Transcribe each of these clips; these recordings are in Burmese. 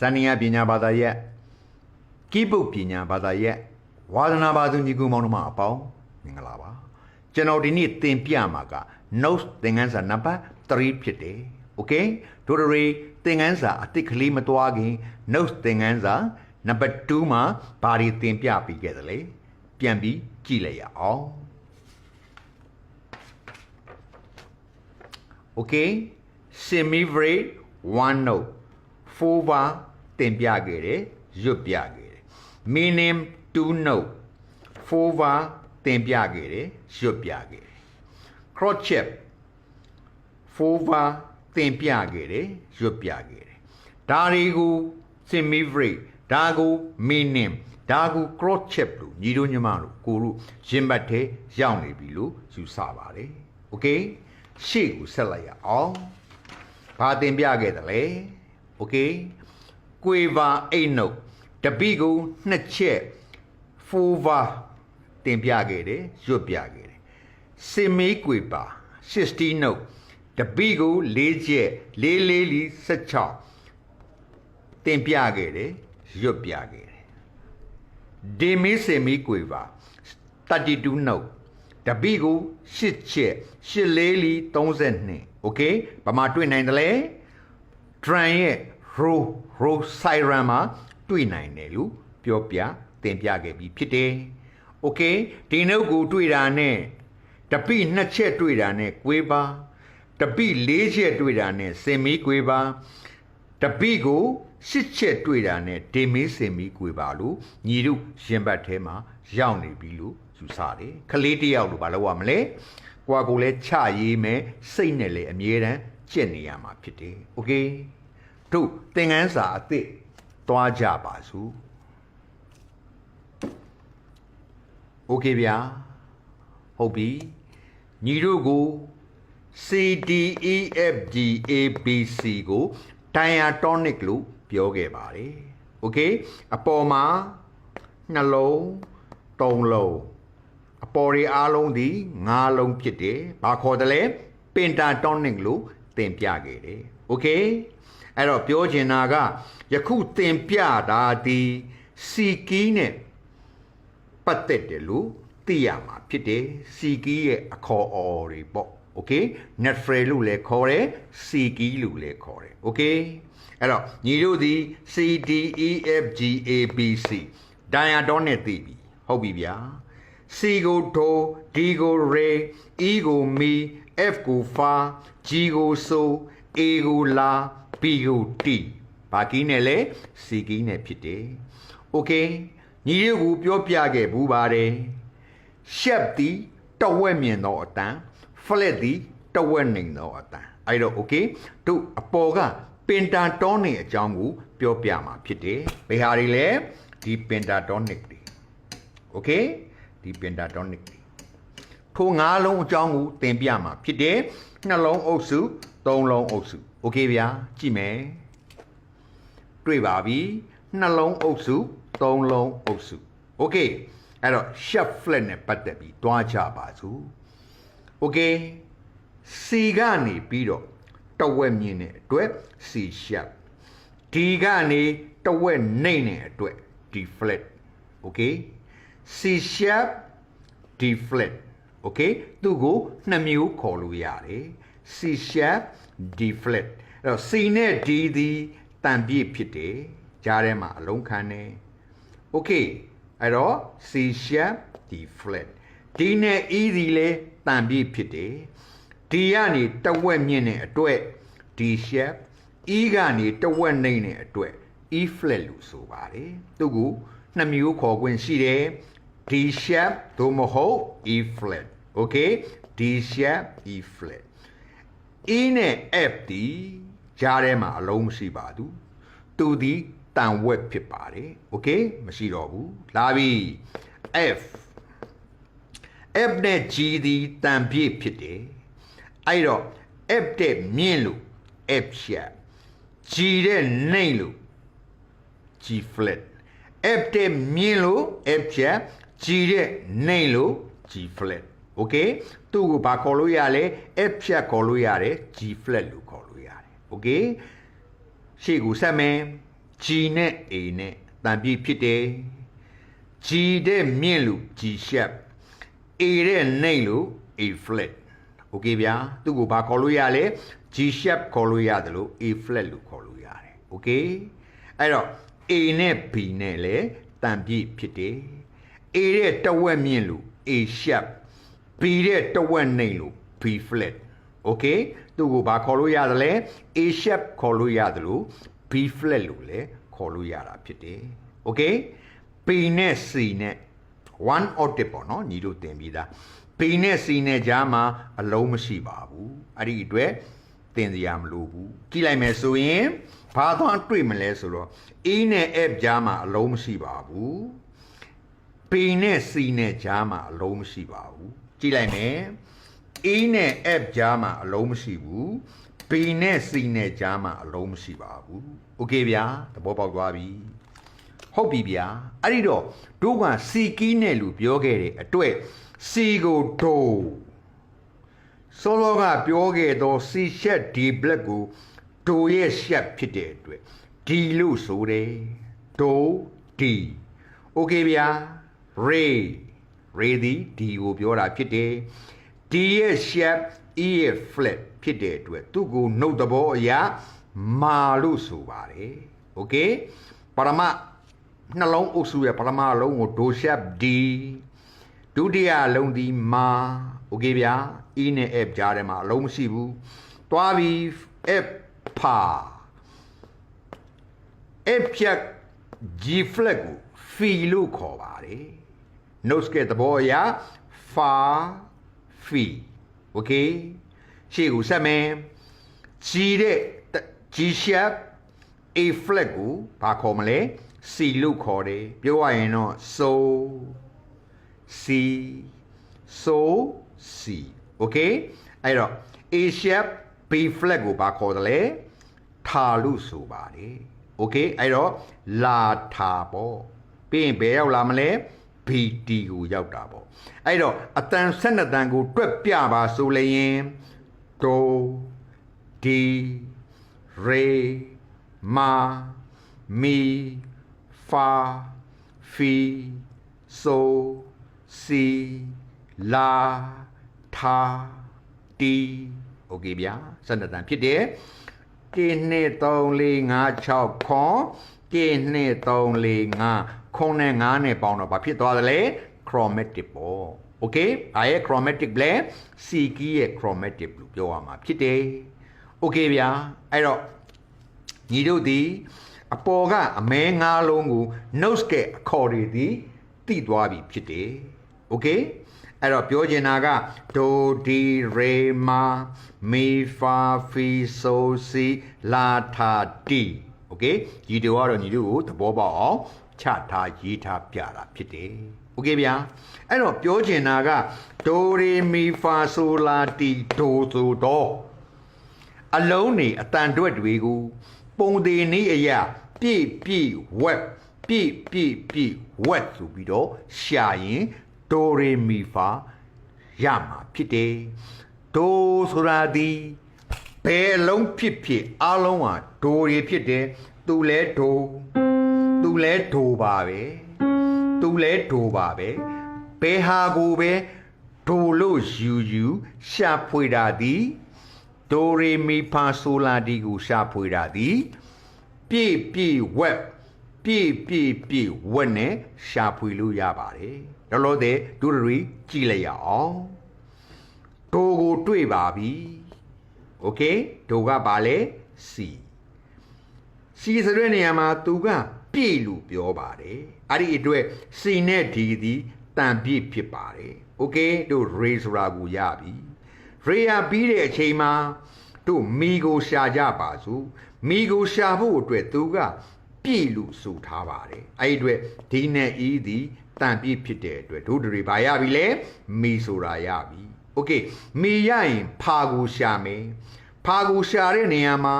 Sania Pina Badaya Kibu Pina Badaya Wadanabadu Nigumona Apau Ningalava Janodini Timpiamaga Nose Tinganza Napa 3 Pite Okay Tudori Tinganza Atikli Matuagi Nose Tinganza Number 2 Ma Bari Timpia Pigedale Piambi Chilea all Okay Semi-vrade 1 note 4 bar Tempiagere Zupiagere Minim 2 note 4 bar Tempiagere Zupiagere Crotchet 4 bar Tempiagere Zupiagere Darigu Semi-vrade Dagu Minim Dagu Crotchet Nido Nyamaru Kuru Zimbate Yauni Bilu Susabare Okay She will sell ya all. Patin Biagetale. Okay. Quiva a no. The bigo netche. Fuva Timpiagere, Zupiagere. Semi quiba. 60 no. The bigo leje. Lili sacha. Timpiagere, Zupiagere. Demi semi quiva. 32 no. The bigo shitche. Shillelly 32 okay Pama 29 le Try ro sirama 29 lu Pyopia Tempiage be pite okay Dino go to it the P nache to it quiba the P leisure to it semi quiba the bigo shitche to it demi semi quibalu Nidu Shembatema Yauni Bilu Susade Kaliti out of Balawamle Quagule Chai me Sainele a Miran Geniama pity. Okay. 2 things are thick. Toa Jabasu. Okay, Bia. Hobby. Nirugo C D E F G A B C go. Diatonic loop. Pyoge body. Okay. Apoma Nalo Tong low. A pori along the Nalong Pite, Bacodale, Pentatonic Lu, Tempiagere. Okay? At a Pioginaga, Yaku Tempiada di Sikine Patelu, Tiama Pite, Siki a co oribo. Okay? Netfrelu le core, Siki lule core. Okay? At a Nido di C D E F G A B C, Diadonic TV, Hobibia. C go to, D go re, E go me, F go fa, G go so, A go la, B go T. Pakinele, C gine pite. Okay, Niu go Piopiage bubare. Shepti, Tawemian no atan, Fleddy, Tawening no atan. I don't okay, to a poga, Pentatonic jangu, Piopiama pite. Beharile, the pentatonic. Okay? The pentatonic. Punga long jangu, tempiama, pide, nalong osu, tong long osu. Okay, via, Jime. Tribabi, nalong osu, tong long osu. Okay, I don't chef flen patabi, tuacha basu. Okay, Sigani pido, tawemine, dwe, si chef. Tigani, tawe nene, dwe, deflect. Okay? C sharp D flat okay သူ့ကိုနှစ်မျိုးခေါ်လို့ရတယ် C sharp D flat အဲ့တော့ C နဲ့ D သည်တန်ပြည့်ဖြစ်တယ်ကြားထဲမှာအလုံးခံတယ် okay အဲ့တော့ C sharp D flat D နဲ့ E သည်လည်းတန်ပြည့်ဖြစ်တယ် D ကနေတဝက်မြင့်တဲ့အတွက် D sharp E ကနေတဝက်နှိမ့်တဲ့အတွက် E flat လို့ဆိုပါတယ်သူ့ကိုနှစ်မျိုးခေါ်ခွင့်ရှိတယ် D sharp သို့မဟုတ် E flat okay D sharp E flat E နဲ့ F ဒီကြားထဲမှာအလုံးမရှိပါဘူးသူဒီတန်ဝက်ဖြစ်ပါတယ် okay မရှိတော့ဘူးလာပြီ F နဲ့ G ဒီတန်ပြည့်ဖြစ်တယ်အဲ့တော့ F တဲ့မြင့်လို့ F sharp G တဲ့နှိမ့်လို့ G flat F တဲ့မြင့်လို့ F sharp G တဲ့နှိမ့်လို့ G flat okay သူ့ကိုဘာခေါ်လို့ရလဲ F sharp ခေါ်လို့ရတယ် G flat လို့ခေါ်လို့ရတယ် okay ရှေ့ကိုဆက်မယ် G G နဲ့ A နဲ့တန်ပြည့်ဖြစ်တယ် G တဲ့မြင့်လို့ G sharp A တဲ့နှိမ့်လို့ A flat โอเคဗျာသူ့ကိုဘာခေါ်လို့ရလဲ G sharp ခေါ်လို့ရတယ်လို့ A flat လို့ခေါ်လို့ရတယ်โอเคအဲ့တော့ A နဲ့ B နဲ့လည်းတန်ပြည့်ဖြစ်တယ် A တဲ့တဝက်မြင့်လို့ A sharp B တဲ့တဝက်နှိမ့်လို့ B flat โอเคသူ့ကိုဘာခေါ်လို့ရတယ်လဲ A sharp ခေါ်လို့ရတယ်လို့ B flat လို့လည်းခေါ်လို့ရတာဖြစ်တယ်โอเค B နဲ့ C နဲ့ one octave ပေါ့နော်ညီတို့သင်ပြီးသား B နဲ့ C နဲ့ကြားမှာအလုံးမရှိပါဘူးအဲ့ဒီအတွက်သင်စရာမလိုဘူးကြည့်လိုက်မယ်ဆိုရင်ဘာသွားတွေ့မလဲဆိုတော့ E နဲ့ F ကြားမှာအလုံးမရှိပါဘူး B နဲ့ C နဲ့ကြားမှာအလုံးမရှိပါဘူးကြည့်လိုက်မယ် E နဲ့ F ကြားမှာအလုံးမရှိဘူး B နဲ့ C နဲ့ကြားမှာအလုံးမရှိပါဘူးโอเคဗျာသဘောပေါက်သွားပြီဟုတ်ပြီဗျာအဲ့ဒီတော့တို့က C key နဲ့လို့ပြောခဲ့တဲ့အတွက် C ကိုဒိုစောစောကပြောခဲ့တော့ C sharp D black ကိုဒိုရဲ့ sharp ဖြစ်တဲ့အတွက် D လို့ဆိုတယ်ဒို D โอเคဗျာ Ray ဒီ D ကိုပြောတာဖြစ်တယ် D ရဲ့ sharp E ရဲ့ flat ဖြစ်တဲ့အတွက်သူ့ကိုနှုတ်သဘောအရာမာလို့ဆိုပါတယ်โอเคပရမနှလုံးအုပ်စုရဲ့ပထမအလုံးကိုဒို sharp D ဒုတိယအလုံးဒီမာโอเคဗျာ E နဲ့ F ကြားထဲမှာအလုံးမရှိဘူးတွားပြီး F ဖာ F ဖြတ် G flat ကို Fi လို့ခေါ်ပါတယ် notes ကသဘောအရ Fa Fi โอเคရှေ့ကိုဆက်မယ် G တဲ့ G sharp A flat ကိုဘာခေါ်မလဲ C လို့ခေါ်တယ်ပြောရရင်တော့ so C โอเคအဲ့တော့ A sharp B flat ကိုဘာခေါ်တယ်လဲထာလို့ဆိုပါတယ်โอเคအဲ့တော့လာထာပေါ့ပြီးရင်ဘယ်ရောက်လာမလဲ BT ကိုရောက်တာပေါ့အဲ့တော့အတန်12တန်ကိုတွက်ပြပါဆိုလျင်ဒိုဒီရေမာမီဖာဖီဆိုစီလာထာတီโอเคဗျာ12တန်ဖြစ်တယ်1 2 3 4 5 6ခွန်1 2 3 4 5ခွန်နဲ့9နဲ့ပေါင်းတော့ဘာဖြစ်သွားသလဲ chromatic ပေါ့โอเคအားရဲ့ chromatic လဲ C key ရဲ့ chromatic လို့ပြောရမှာဖြစ်တယ်โอเคဗျာအဲ့တော့ညီတို့ဒီအပေါ်ကအမဲ9လုံးကို notes ကအခေါ်တွေဒီတိသွားပြီဖြစ်တယ်โอเคအဲ့တော့ပြောချင်တာကဒိုဒီရေမာမီဖာဖီဆိုစီလာထာတီโอเคဒီတို့ကတော့ညီတို့ကိုသဘောပေါက်အောင်ချထားရေးထားပြတာဖြစ်တယ်โอเคဗျာအဲ့တော့ပြောချင်တာကဒိုရီမီဖာဆိုလာတီဒိုဆိုတော့အလုံးနေအတန်တွက်တွေကိုပုံသေးနည်းအရာပြည့်ဝက်ပြည့်ဝက်ဆိုပြီးတော့ရှာရင်ဒိုရီမီဖာရမှာဖြစ်တယ်ဒိုဆိုတာဒီဘယ်အလုံးဖြစ်အလုံးဟာဒိုရီဖြစ်တယ်သူလဲဒိုပါပဲဘယ်ဟာကိုပဲဒိုလို့ယူရှာဖွေတာဒီဒိုရီမီဖာဆိုလာဒီကိုရှာဖွေတာဒီပြည့်ဝက်နဲ့ရှာဖွေလို့ရပါတယ်လောလောဆယ်ဒုရီကြည့်လိုက်ရအောင်ဒိုကိုတွေ့ပါပြီโอเคဒိုကပါလဲ C ဆိုတဲ့နေရာမှာသူကပြည့်လို့ပြောပါတယ်အဲ့ဒီအတွက် C နဲ့ D ဒီတန်ပြည့်ဖြစ်ပါတယ်โอเคတို့ ray ဆိုတာကိုရပြီ ray ရပြီးတဲ့အချိန်မှာတို့မီကိုရှာကြပါစို့မီကိုရှာဖို့အတွက်သူကပြည့်လို့ဆိုထားပါတယ်အဲ့ဒီအတွက် D နဲ့ E ဒီတန်ပြည့်ဖြစ်တဲ့အတွက်တို့တွေဘာရပြီလဲမီဆိုတာရပြီโอเคမီရရင်ဖာကိုရှာမယ်ဖာကိုရှာတဲ့နေရာမှာ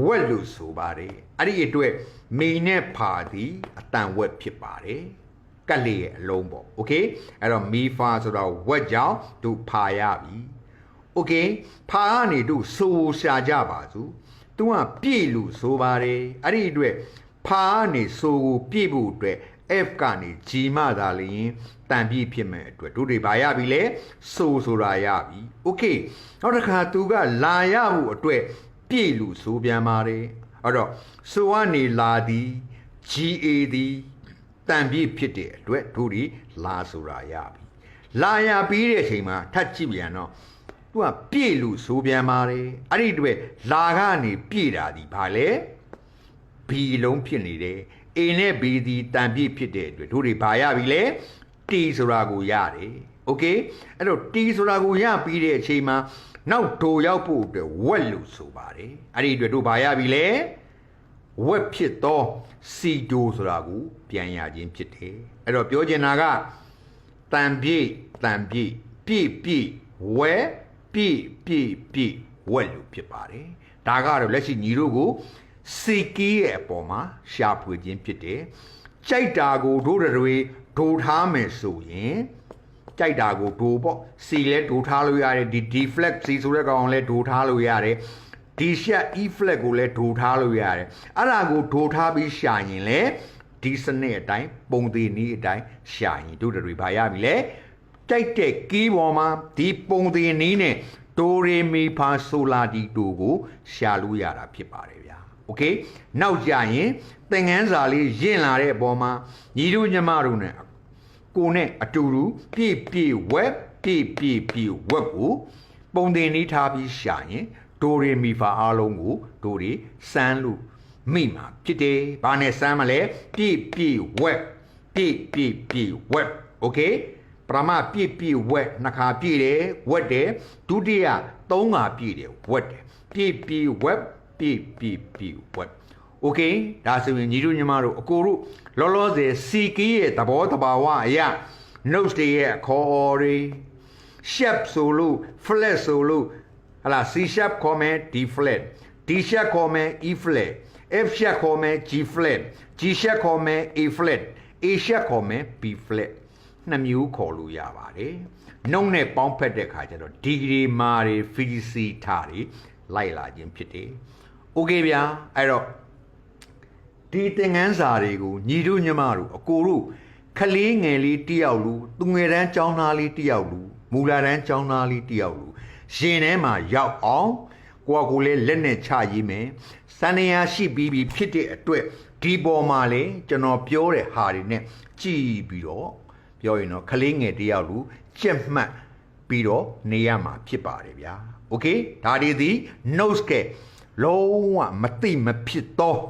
ဝက်လို့ဆိုပါတယ်အဲ့ဒီအတွက်မီနဲ့ဖာဒီအတန်ဝက်ဖြစ်ပါတယ်ကတ်လေးရဲ့အလုံးပေါ့โอเคအဲ့တော့မီဖာဆိုတော့ဝက်ကြောင့်တို့ဖာရပြီโอเคဖာကနေတို့ဆိုရှာကြပါစို့သူကပြည့်လို့ဆိုပါတယ်အဲ့ဒီအတွက်ဖ ဖာနေဆိုကိုပြည့်ဖို့အတွက် F ကနေ G မှသာလျင်တန်ပြည့်ဖြစ်မဲ့အတွက်တို့တွေဘာရပြီလဲဆိုဆိုတာရပြီโอเคနောက်တစ်ခါသူကလာရဖို့အတွက်ပြည့်လို့ဆိုပြန်ပါတယ်အဲ့တော့ဆိုကနေလာသည် GA သည်တန်ပြည့်ဖြစ်တဲ့အတွက်တို့တွေလာဆိုတာရပြီလာရပြီးတဲ့အချိန်မှာထပ်ကြည့်ပြန်တော့သူကပြည့်လို့ဆိုပြန်ပါတယ်အဲ့ဒီအတွက်လာကနေပြည့်တာဒီဘာလဲ B လုံးဖြစ်နေတယ် A နဲ့ B ဒီတန်ပြည့်ဖြစ်တဲ့အတွက်တို့တွေဘာရပြီလဲ T ဆိုတာကိုရတယ်โอเคအဲ့တော့ T ဆိုတာကိုရပြီးတဲ့အချိန်မှာနောက်ဒိုရောက်ဖို့အတွက်ဝက်လို့ဆိုပါတယ်အဲ့ဒီအတွက်တို့ဘာရပြီလဲဝက်ဖြစ်သော C ဒိုဆိုတာကိုပြန်ရခြင်းဖြစ်တယ်အဲ့တော့ပြောချင်တာကတန်ပြည့်ပြည့်ပြည့်ဝက်ပြည့်ဝက်လို့ဖြစ်ပါတယ်ဒါကတော့လက်ရှိညီတို့ကိုစီကီးရဲ့အပေါ်မှာရှာဖွေခြင်းဖြစ်တယ်ကြိုက်တာကိုတို့တွေဒိုထားမယ်ဆိုရင်ကြိုက်တာကိုဒိုပေါ့စီလဲဒိုထားလို့ရတယ်ဒီ D flat C ဆိုတဲ့ကောင်လဲဒိုထားလို့ရတယ် D sharp E flat ကိုလဲဒိုထားလို့ရတယ်အဲ့ဒါကိုဒိုထားပြီးရှာရင်လဲဒီစနစ်အတိုင်းပုံသေးနည်းအတိုင်းရှာရင်တို့တွေဘာရပြီလဲကြိုက်တဲ့ကီးပေါ်မှာဒီပုံသေးနည်းနဲ့ဒိုရေမီဖာဆိုလာဒီတိုကိုရှာလို့ရတာဖြစ်ပါတယ်ဗျာโอเคနောက်ကြရင်သင်ခန်းစာလေးရင့်လာတဲ့အပေါ်မှာညီတို့ညီမတို့နဲ့ကိုနဲ့အတူတူပြည့်ဝက်ပြည့်ဝက်ကိုပုံတင်နေထားပြီးရှာရင်ဒိုရေမီဖာအားလုံးကိုဒိုတွေစမ်းလို့မိမှာဖြစ်တယ်ဘာနဲ့စမ်းမလဲပြည့်ဝက်ပြည့်ဝက်โอเคပရမပြည့်ဝက်နှစ်ခါပြည့်တယ်ဝက်တယ်ဒုတိယသုံးခါပြည့်တယ်ဝက်တယ်ပြည့်ဝက်ပြည့်ဝက်โอเคဒါဆိုရင်ညီတို့ညီမတို့အကိုတို့လောလောဆယ်စီကီးရဲ့သဘောတဘာဝအရာ notes တွေရဲ့အခေါ်အော်တွေ sharp ဆိုလို့ flat ဆိုလို့ဟလာ C sharp ခေါ်မယ် D flat D sharp ခေါ်မယ် E flat F sharp ခေါ်မယ် G flat G sharp ခေါ်မယ် A flat A sharp ခေါ်မယ် B flat နှစ်မျိုးခေါ်လို့ရပါတယ်နှုတ်နဲ့ပေါင်းဖက်တဲ့ခါကျတော့ဒီဂရီမာတွေဖီစီထားတွေလိုက်လာခြင်းဖြစ်တယ်โอเคဗျာအဲ့တော့ဒီသင်ခန်းစာတွေကိုညီတို့ညီမတို့အကိုတို့ခလေးငယ်လေးတယောက်လူသူငယ်တန်းចောင်းသားလေးတယောက်လူမူလာတန်းចောင်းသားလေးတယောက်လူရှင်ထဲမှာရောက်အောင်ကိုလည်းလက်နဲ့ချရေးမယ်စန္ဒရာရှိပြီးဖြစ်တဲ့အတွက်ဒီပေါ်မှာလေကျွန်တော်ပြောတဲ့ဟာတွေနဲ့ကြည်ပြီးတော့ပြောရင်တော့ခလေးငယ်တယောက်လူကြက်မှတ်ပြီးတော့နေရမှာဖြစ်ပါတယ်ဗျာโอเคဒါတွေဒီ notes ကလုံးဝမသိမဖြစ်တော့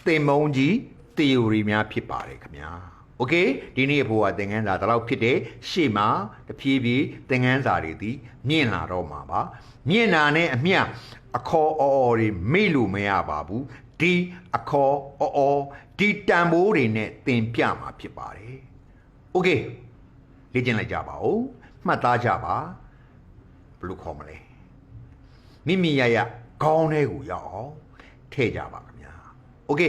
သင်မုံကြီး theory များဖြစ်ပါတယ်ခင်ဗျာโอเคဒီနေ့အဖို့ကသင်ခန်းစာဒါတော့ဖြစ်တယ်ရှေ့မှာတဖြည်းဖြည်းသင်ခန်းစာတွေဒီမြင့်လာတော့မှာပါမြင့်လာနဲ့အမျှအခေါ်အော်တွေမေ့လို့မရပါဘူးဒီအခေါ်အော်ဒီတန်ဖိုးတွေနဲ့သင်ပြမှာဖြစ်ပါတယ်โอเคလေ့ကျင့်လိုက်ကြပါဦးမှတ်သားကြပါဘယ်လိုခေါ်မလဲမိမိရခေါင်းထဲကိုရောက်အောင်ထည့်ကြပါခင်ဗျာโอเค